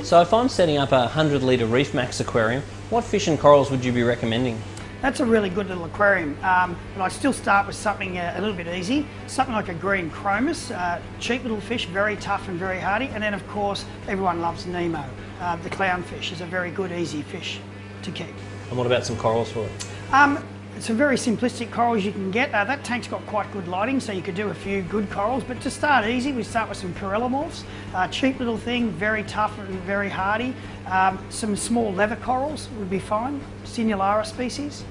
So if I'm setting up a 100-litre Reef Max aquarium, what fish and corals would you be recommending? That's a really good little aquarium, but I'd still start with something a little bit easy, something like a green chromis, cheap little fish, very tough and very hardy, and then of course everyone loves Nemo. The clownfish is a very good, easy fish to keep. And what about some corals for it? Some very simplistic corals you can get. That tank's got quite good lighting, so you could do a few good corals, but to start easy, we start with some corallimorphs. Cheap little thing, very tough and very hardy. Some small leather corals would be fine, Sinulara species.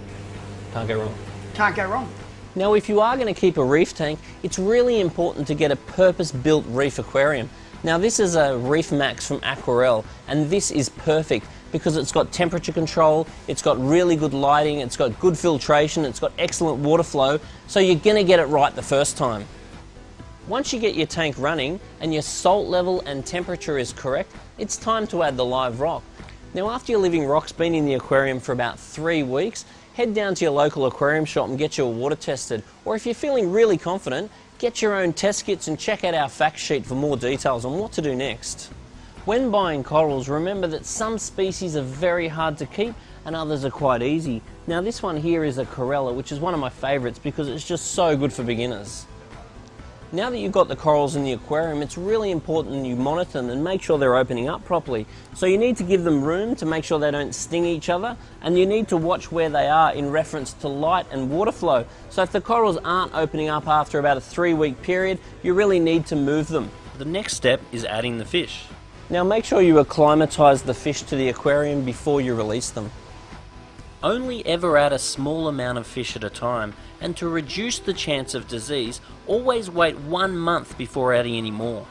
Can't go wrong. Can't go wrong. Now if you are going to keep a reef tank, it's really important to get a purpose-built reef aquarium. Now this is a Reef Max from Aquael, and this is perfect because it's got temperature control, it's got really good lighting, it's got good filtration, it's got excellent water flow, so you're going to get it right the first time. Once you get your tank running and your salt level and temperature is correct, it's time to add the live rock. Now after your living rock's been in the aquarium for about 3 weeks, head down to your local aquarium shop and get your water tested, or if you're feeling really confident, get your own test kits and check out our fact sheet for more details on what to do next. When buying corals, remember that some species are very hard to keep and others are quite easy. Now this one here is a Corella, which is one of my favourites because it's just so good for beginners. Now that you've got the corals in the aquarium, it's really important you monitor them and make sure they're opening up properly. So you need to give them room to make sure they don't sting each other, and you need to watch where they are in reference to light and water flow. So if the corals aren't opening up after about a 3-week period, you really need to move them. The next step is adding the fish. Now make sure you acclimatise the fish to the aquarium before you release them. Only ever add a small amount of fish at a time, and to reduce the chance of disease, always wait 1 month before adding any more.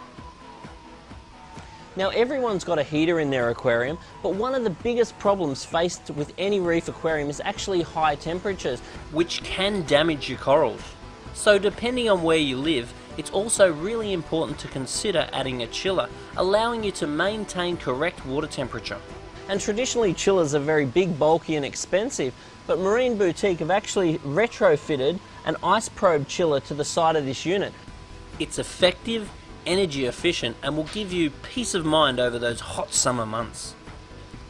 Now everyone's got a heater in their aquarium, but one of the biggest problems faced with any reef aquarium is actually high temperatures, which can damage your corals. So depending on where you live, it's also really important to consider adding a chiller, allowing you to maintain correct water temperature. And traditionally chillers are very big, bulky and expensive, but Marine Boutique have actually retrofitted an ice probe chiller to the side of this unit. It's effective, energy efficient, and will give you peace of mind over those hot summer months.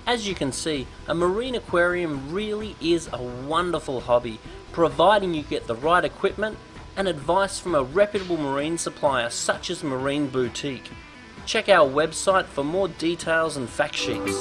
As you can see, a marine aquarium really is a wonderful hobby, providing you get the right equipment and advice from a reputable marine supplier such as Marine Boutique. Check our website for more details and fact sheets.